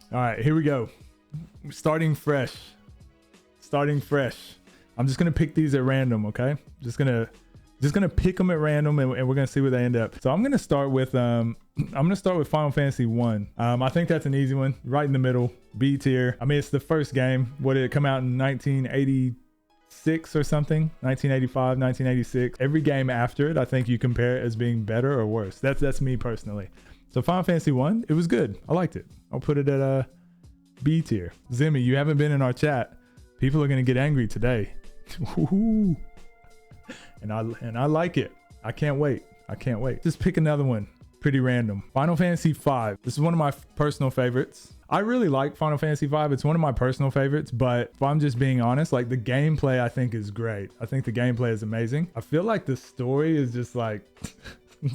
All right, here we go. Starting fresh. I'm just gonna pick these at random, okay? Just gonna pick them at random, and we're gonna see where they end up. So I'm gonna start with Final Fantasy 1. I think that's an easy one, right in the middle, B tier. I mean, it's the first game. What did it come out in 1986 or something? 1985, 1986. Every game after it, I think you compare it as being better or worse. That's me personally. So Final Fantasy 1, it was good. I liked it. I'll put it at B tier. Zimmy, you haven't been in our chat. People are gonna get angry today. And I like it. I can't wait. Just pick another one. Pretty random. Final Fantasy 5. This is one of my personal favorites. I really like Final Fantasy 5. It's one of my personal favorites, but if I'm just being honest, like the gameplay I think is great. I think the gameplay is amazing. I feel like the story is just like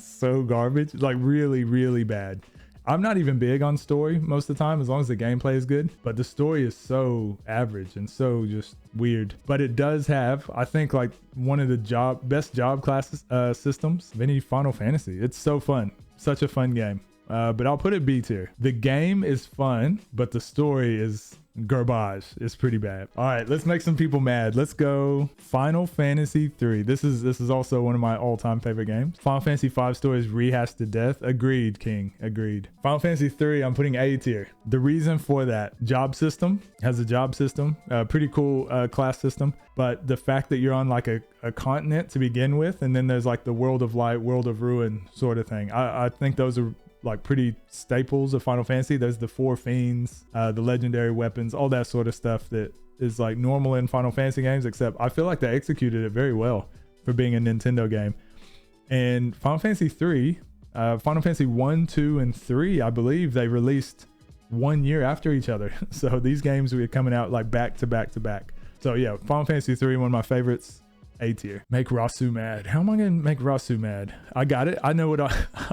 so garbage, like really, really bad. I'm not even big on story most of the time, as long as the gameplay is good, but the story is so average and so just weird. But it does have, I think, like one of the best job classes systems of any Final Fantasy. It's so fun. Such a fun game. But I'll put it B tier. The game is fun, but the story is garbage. It's pretty bad. All right, let's make some people mad. Let's go Final Fantasy 3. This is also one of my all-time favorite games. Final Fantasy 5 story is rehashed to death. Agreed, King. Agreed. Final Fantasy 3, I'm putting A tier. The reason for that, job system. Has a job system. Pretty cool class system. But the fact that you're on like a continent to begin with, and then there's like the world of light, world of ruin sort of thing. I think those are like pretty staples of Final Fantasy. There's the 4 fiends, the legendary weapons, all that sort of stuff that is like normal in Final Fantasy games, except I feel like they executed it very well for being a Nintendo game. And Final Fantasy 3, Final Fantasy 1, 2, and 3, I believe they released 1 year after each other. So these games were coming out like back to back to back. So yeah, Final Fantasy 3, one of my favorites. A tier. Make Rasu mad. How am I gonna make Rasu mad? I got it. I know what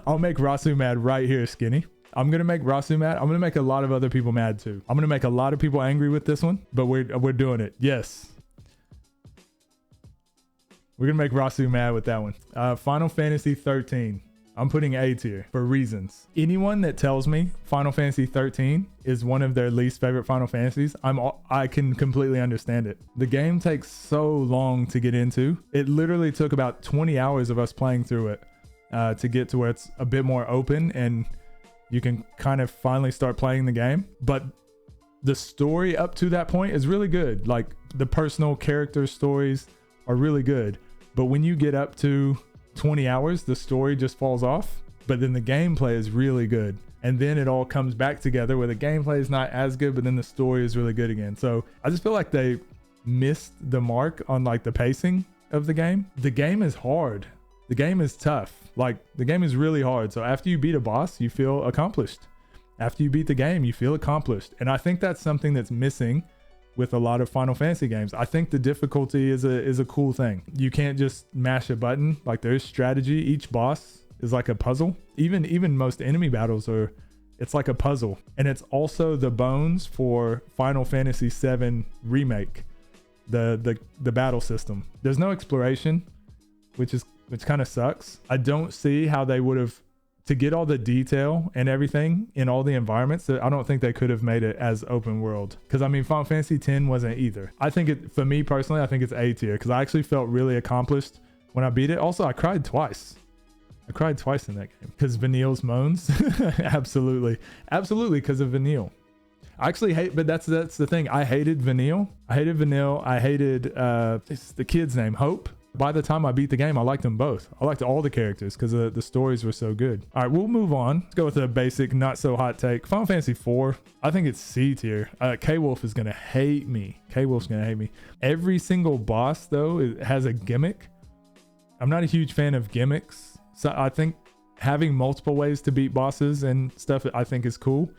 I'll make Rasu mad right here, Skinny. I'm gonna make Rasu mad. I'm gonna make a lot of other people mad too. I'm gonna make a lot of people angry with this one, but we're doing it. Yes. We're gonna make Rasu mad with that one. Final Fantasy 13. I'm putting A tier for reasons. Anyone that tells me Final Fantasy 13 is one of their least favorite Final Fantasies, I can completely understand it. The game takes so long to get into. It literally took about 20 hours of us playing through it to get to where it's a bit more open and you can kind of finally start playing the game. But the story up to that point is really good. Like the personal character stories are really good. But when you get up to 20 hours, the story just falls off, but then the gameplay is really good. And then it all comes back together where the gameplay is not as good, but then the story is really good again. So I just feel like they missed the mark on like the pacing of the game. The game is hard. The game is tough. Like the game is really hard. So after you beat a boss, you feel accomplished. After you beat the game, you feel accomplished. And I think that's something that's missing with a lot of Final Fantasy games. I think the difficulty is a cool thing. You can't just mash a button. Like there is strategy. Each boss is like a puzzle. Even most enemy battles it's like a puzzle. And it's also the bones for Final Fantasy VII Remake, the battle system. There's no exploration, which kind of sucks. I don't see how they would have, to get all the detail and everything in all the environments, I don't think they could have made it as open world. Because I mean, Final Fantasy X wasn't either. I think for me personally, I think it's A tier because I actually felt really accomplished when I beat it. Also, I cried twice. In that game because Vanille's moans. Absolutely because of Vanille. I actually hate, but that's the thing. I hated Vanille. I hated the kid's name, Hope. By the time I beat the game, I liked them both. I liked all the characters because the stories were so good. All right, we'll move on. Let's go with a basic, not so hot take. Final Fantasy IV, I think it's C tier. K-Wolf is going to hate me. Every single boss, though, has a gimmick. I'm not a huge fan of gimmicks. So I think having multiple ways to beat bosses and stuff, I think is cool.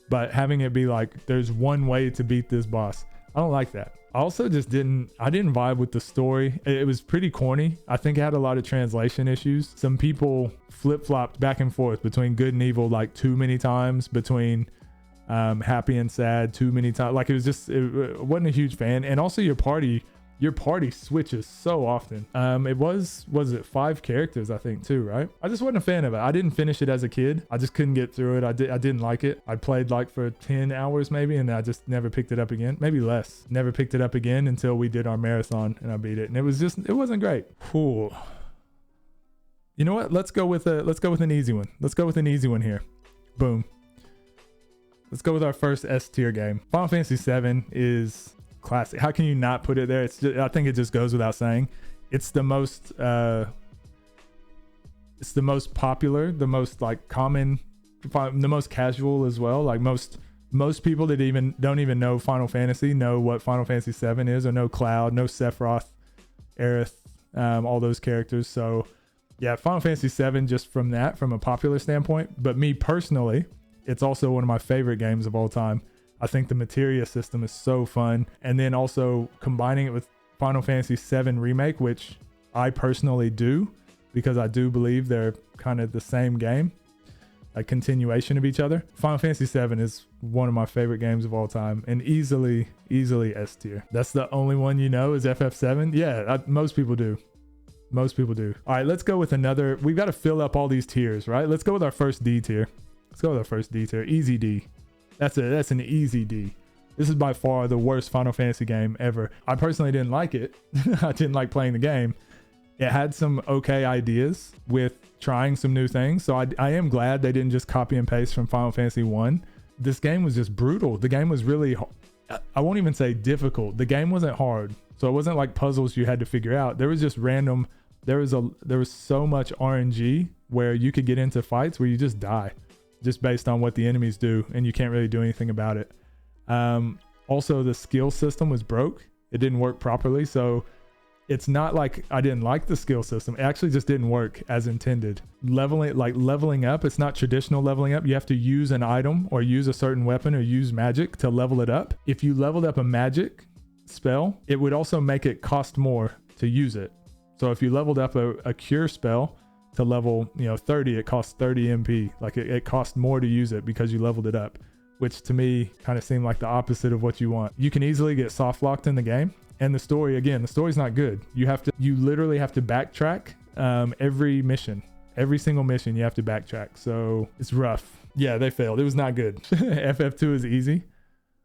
But having it be like, there's one way to beat this boss, I don't like that. I also just didn't vibe with the story. It was pretty corny. I think it had a lot of translation issues. Some people flip-flopped back and forth between good and evil like too many times, between happy and sad too many times. Like it wasn't a huge fan. And also your party Your party switches so often. Was it 5 characters, I think, too, right? I just wasn't a fan of it. I didn't finish it as a kid. I just couldn't get through it. I didn't like it. I played like for 10 hours maybe, and I just never picked it up again. Maybe less. Never picked it up again until we did our marathon and I beat it. And it wasn't great. Cool. You know what? Let's go with an easy one. Let's go with an easy one here. Boom. Let's go with our first S tier game. Final Fantasy VII is classic. How can you not put it there? I think it just goes without saying. It's the most popular, the most like common, the most casual as well. Like most people that don't even know Final Fantasy know what Final Fantasy VII is, or know Cloud, know Sephiroth, Aerith, all those characters. So yeah, Final Fantasy VII just from a popular standpoint. But me personally, it's also one of my favorite games of all time. I think the materia system is so fun. And then also combining it with Final Fantasy VII Remake, which I personally do, because I do believe they're kind of the same game, a continuation of each other. Final Fantasy VII is one of my favorite games of all time, and easily S tier. That's the only one you know is FF7? Yeah, most people do. Most people do. All right, let's go with another. We've got to fill up all these tiers, right? Let's go with our first D tier. Let's go with our first D tier. Easy D. That's an easy D. This is by far the worst Final Fantasy game ever. I personally didn't like it. I didn't like playing the game. It had some okay ideas with trying some new things. So I am glad they didn't just copy and paste from Final Fantasy 1. This game was just brutal. The game was really, I won't even say difficult. The game wasn't hard. So it wasn't like puzzles you had to figure out. There was just random, there was so much RNG where you could get into fights where you just die, just based on what the enemies do, and you can't really do anything about it. Also, the skill system was broke. It didn't work properly. So it's not like I didn't like the skill system. It actually just didn't work as intended. Leveling up, it's not traditional leveling up. You have to use an item or use a certain weapon or use magic to level it up. If you leveled up a magic spell, it would also make it cost more to use it. So if you leveled up a cure spell to level 30, it costs 30 MP. Like it costs more to use it because you leveled it up, which to me kind of seemed like the opposite of what you want. You can easily get soft locked in the game, and the story's not good. You literally have to backtrack every single mission you have to backtrack. So it's rough. Yeah, they failed. It was not good. FF2 is easy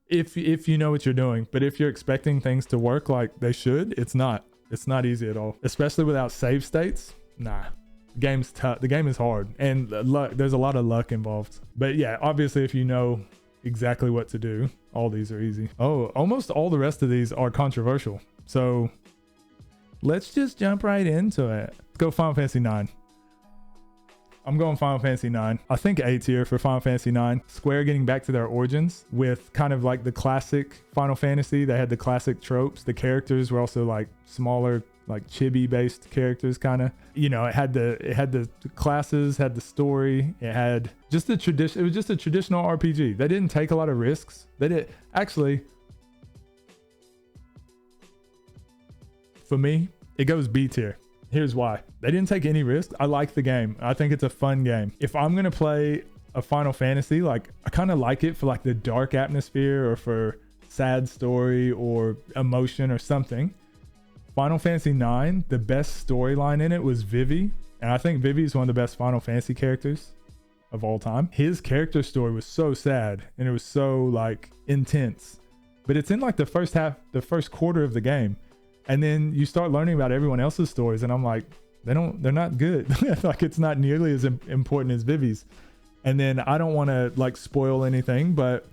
if you know what you're doing, but if you're expecting things to work like they should, it's not easy at all, especially without save states. Nah. The game's tough. The game is hard, and luck, there's a lot of luck involved. But yeah, obviously if you know exactly what to do, all these are easy. Oh, almost all the rest of these are controversial. So let's just jump right into it. Let's go Final Fantasy 9. I'm going Final Fantasy 9. I think A tier for Final Fantasy 9. Square getting back to their origins with kind of like the classic Final Fantasy. They had the classic tropes. The characters were also like smaller, like chibi based characters kind of. It had the classes, had the story. It had just the tradition. It was just a traditional RPG. They didn't take a lot of risks. They did actually. For me, it goes B tier. Here's why. They didn't take any risks. I like the game. I think it's a fun game. If I'm going to play a Final Fantasy, like I kind of like it for like the dark atmosphere or for sad story or emotion or something. Final Fantasy 9, the best storyline in it was Vivi. And I think Vivi is one of the best Final Fantasy characters of all time. His character story was so sad and it was so like intense. But it's in like the first quarter of the game. And then you start learning about everyone else's stories, and I'm like, they're not good. Like it's not nearly as important as Vivi's. And then I don't want to like spoil anything, but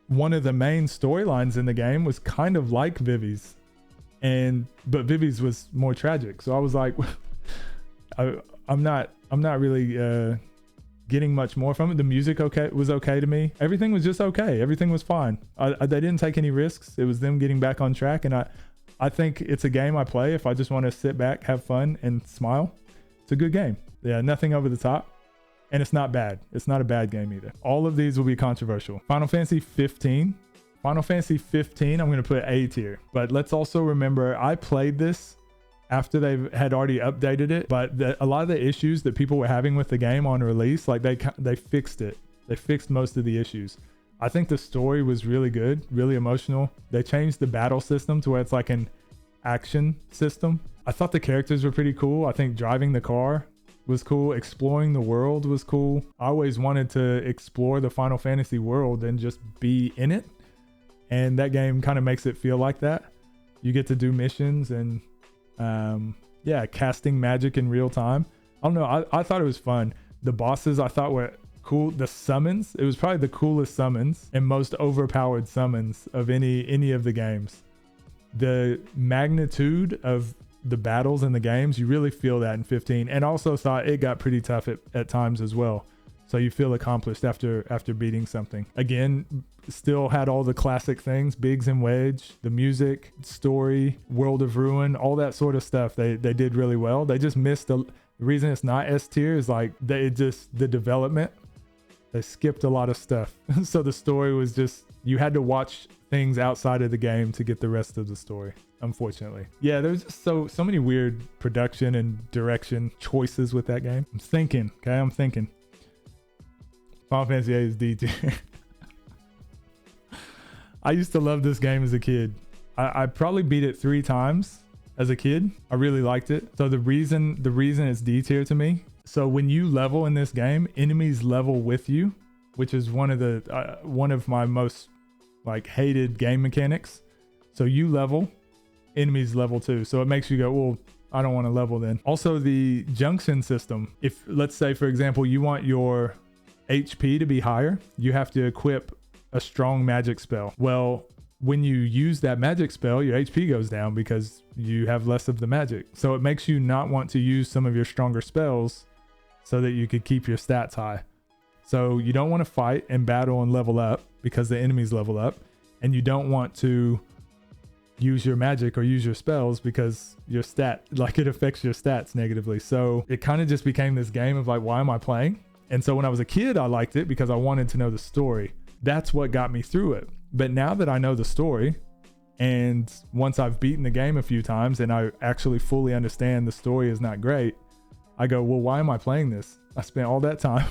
one of the main storylines in the game was kind of like Vivi's, but Vivi's was more tragic. So I was like, I'm not really getting much more from it. The music was okay to me. Everything was just okay. Everything was fine. They didn't take any risks. It was them getting back on track, and I think it's a game I play if I just want to sit back, have fun, and smile. It's a good game. Yeah, nothing over the top, and it's not bad. It's not a bad game either. All of these will be controversial. Final Fantasy 15. Final Fantasy 15, I'm going to put A tier. But let's also remember, I played this after they had already updated it, but a lot of the issues that people were having with the game on release, like they fixed it. They fixed most of the issues. I think the story was really good, really emotional. They changed the battle system to where it's like an action system. I thought the characters were pretty cool. I think driving the car was cool. Exploring the world was cool. I always wanted to explore the Final Fantasy world and just be in it. And that game kind of makes it feel like that. You get to do missions and casting magic in real time. I don't know. I thought it was fun. The bosses I thought were cool. The summons, it was probably the coolest summons and most overpowered summons of any of the games. The magnitude of the battles in the games, you really feel that in 15. And also thought it got pretty tough at times as well. So you feel accomplished after beating something. Again, still had all the classic things, Biggs and Wedge, the music, story, World of Ruin, all that sort of stuff. They did really well. They just missed the reason it's not S tier is like the development. They skipped a lot of stuff. So the story was just, you had to watch things outside of the game to get the rest of the story, unfortunately. Yeah, there's just so many weird production and direction choices with that game. I'm thinking. Final Fantasy VIII is D tier. I used to love this game as a kid. I probably beat it 3 times as a kid. I really liked it. So the reason it's D tier to me. So when you level in this game, enemies level with you, which is one of my most like hated game mechanics. So you level, enemies level too. So it makes you go, well, I don't want to level then. Also the junction system. If let's say, for example, you want your HP to be higher, you have to equip a strong magic spell. Well, when you use that magic spell, your HP goes down because you have less of the magic. So it makes you not want to use some of your stronger spells so that you could keep your stats high. So you don't want to fight and battle and level up because the enemies level up, and you don't want to use your magic or use your spells because your it affects your stats negatively. So it kind of just became this game of like, why am I playing? And so when I was a kid, I liked it because I wanted to know the story. That's what got me through it. But now that I know the story, and once I've beaten the game a few times and I actually fully understand the story is not great, I go, well, why am I playing this? I spent all that time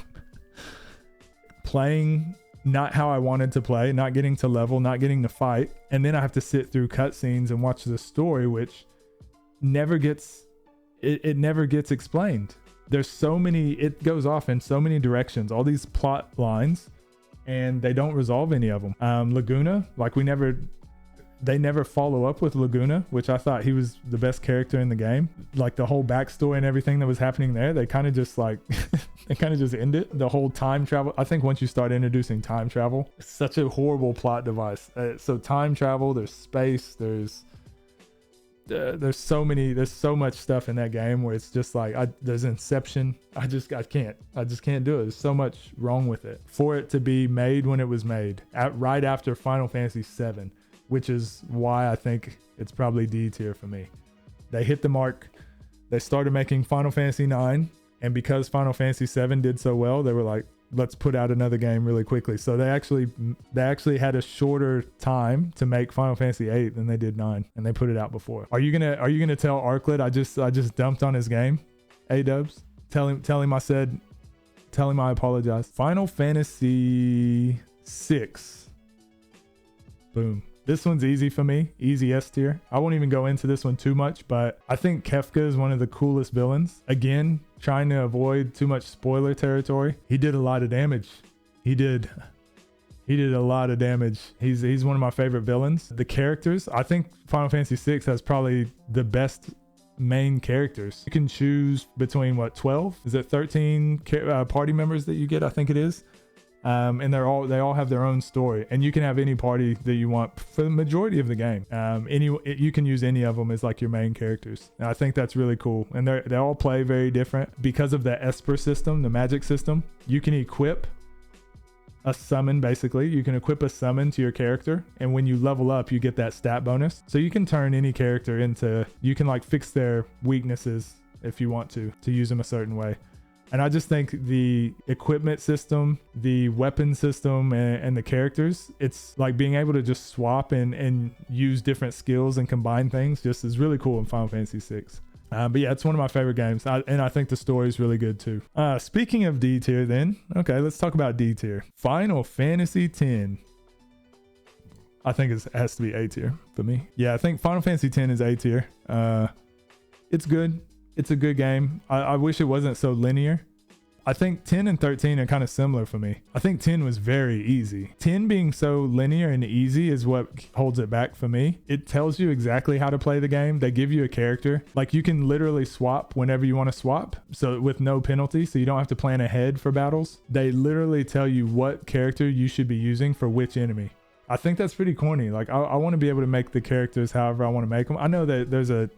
playing not how I wanted to play, not getting to level, not getting to fight. And then I have to sit through cutscenes and watch the story, which never gets explained. There's so many, it goes off in so many directions, all these plot lines, and they don't resolve any of them. Laguna, like they never follow up with Laguna, which I thought he was the best character in the game. Like the whole backstory and everything that was happening there, they kind of just like, they kind of just end it. The whole time travel. I think once you start introducing time travel, it's such a horrible plot device. So time travel, there's space, there's so much stuff in that game where it's just like, there's Inception. I just can't do it. There's so much wrong with it. For it to be made when it was made, right after Final Fantasy VII, which is why I think it's probably D tier for me. They hit the mark. They started making Final Fantasy IX, and because Final Fantasy VII did so well, they were like, let's put out another game really quickly. So they actually had a shorter time to make Final Fantasy VIII than they did 9, and they put it out before. Are you gonna tell Arklet I just dumped on his game? A-dubs? Tell him I apologize. Final Fantasy VI. Boom. This one's easy for me, easy S tier. I won't even go into this one too much, but I think Kefka is one of the coolest villains. Again, trying to avoid too much spoiler territory. He did a lot of damage. He did a lot of damage. He's one of my favorite villains. The characters, I think Final Fantasy VI has probably the best main characters. You can choose between 12? Is it 13 party members that you get? I think it is. And they all have their own story, and you can have any party that you want for the majority of the game. You can use any of them as like your main characters. And I think that's really cool. And they all play very different because of the Esper system, the magic system. You can equip a summon, basically. You can equip a summon to your character, and when you level up, you get that stat bonus. So you can turn any character into, you can like fix their weaknesses if you want to use them a certain way. And I just think the equipment system, the weapon system, and the characters, it's like being able to just swap and use different skills and combine things just is really cool in Final Fantasy VI. But yeah, it's one of my favorite games. And I think the story is really good too. Speaking of D tier then, okay, let's talk about D tier. Final Fantasy X. I think it has to be A tier for me. Yeah, I think Final Fantasy X is A tier. It's good. It's a good game. I wish it wasn't so linear. I think 10 and 13 are kind of similar for me. I think 10 was very easy. 10 being so linear and easy is what holds it back for me. It tells you exactly how to play the game. They give you a character. Like you can literally swap whenever you want to swap. So with no penalty. So you don't have to plan ahead for battles. They literally tell you what character you should be using for which enemy. I think that's pretty corny. Like I want to be able to make the characters however I want to make them. I know that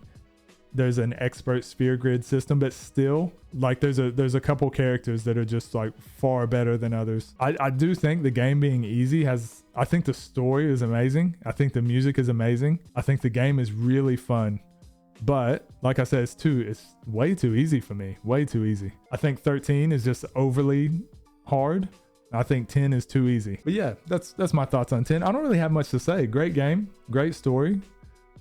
there's an expert sphere grid system, but still, like there's a couple characters that are just like far better than others. I do think the game being easy I think the story is amazing. I think the music is amazing. I think the game is really fun. But like I said, it's way too easy for me. Way too easy. I think 13 is just overly hard. I think 10 is too easy. But yeah, that's my thoughts on 10. I don't really have much to say. Great game, great story.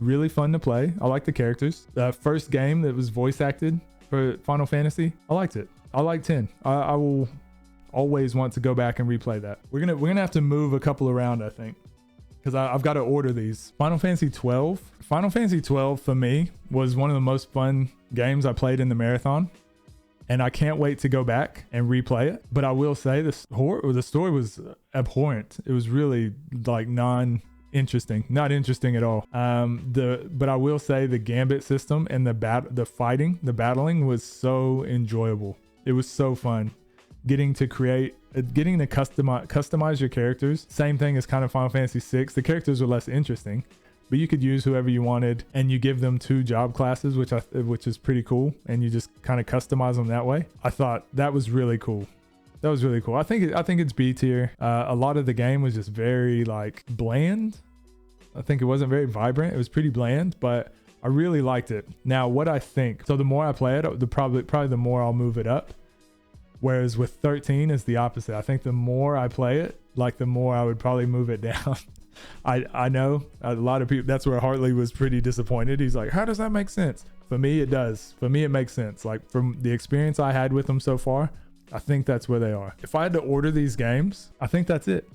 Really fun to play. I like the characters. First game that was voice acted for Final Fantasy. I liked it. I like 10. I will always want to go back and replay that. We're gonna have to move a couple around, I think, because I've got to order these. Final Fantasy 12. Final Fantasy 12 for me was one of the most fun games I played in the marathon, and I can't wait to go back and replay it. But I will say the story was abhorrent. It was really like not interesting at all. But I will say the gambit system and the battling was so enjoyable. It was so fun getting to customize your characters. Same thing as kind of Final Fantasy 6. The characters were less interesting, but you could use whoever you wanted, and you give them 2 job classes, which is pretty cool, and you just kind of customize them that way. I thought that was really cool. That was really cool. I think it's B tier. A lot of the game was just very like bland. I think it wasn't very vibrant. It was pretty bland, but I really liked it. Now, what I think, so the more I play it, probably the more I'll move it up. Whereas with 13 is the opposite. I think the more I play it, like the more I would probably move it down. I know a lot of people, that's where Hartley was pretty disappointed. He's like, how does that make sense? For me, it does. For me, it makes sense. Like from the experience I had with them so far, I think that's where they are. If I had to order these games, I think that's it.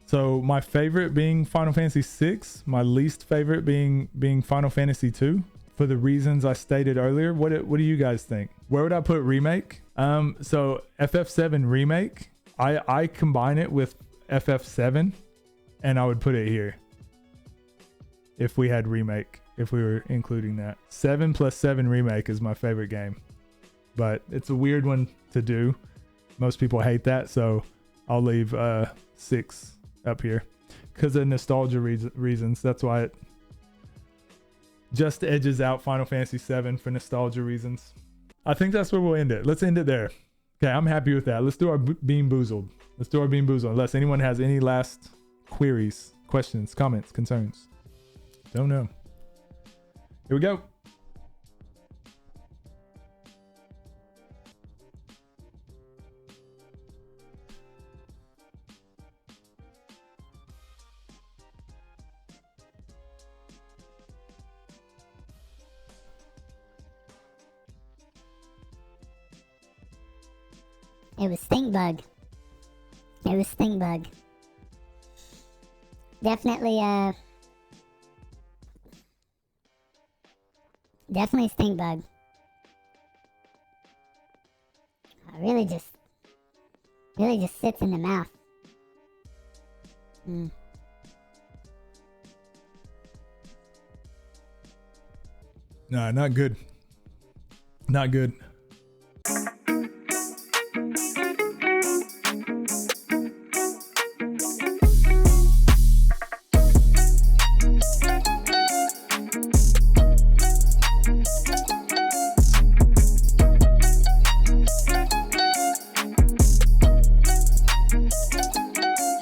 So my favorite being Final Fantasy 6, my least favorite being Final Fantasy 2, for the reasons I stated earlier. What do you guys think? Where would I put remake? So FF7 remake, I combine it with FF7, and I would put it here if we had remake, if we were including that. 7+7 remake is my favorite game, but it's a weird one to do. Most people hate that, so I'll leave 6 up here because of nostalgia reasons. That's why it just edges out Final Fantasy 7 for nostalgia reasons. I think that's where we'll end it. Let's end it there. Okay, I'm happy with that. Let's do our Bean Boozled. Unless anyone has any last queries, questions, comments, concerns. Don't know. Here we go. It was Stink Bug. Definitely Stink Bug. Really just sits in the mouth. Nah, not good. Not good.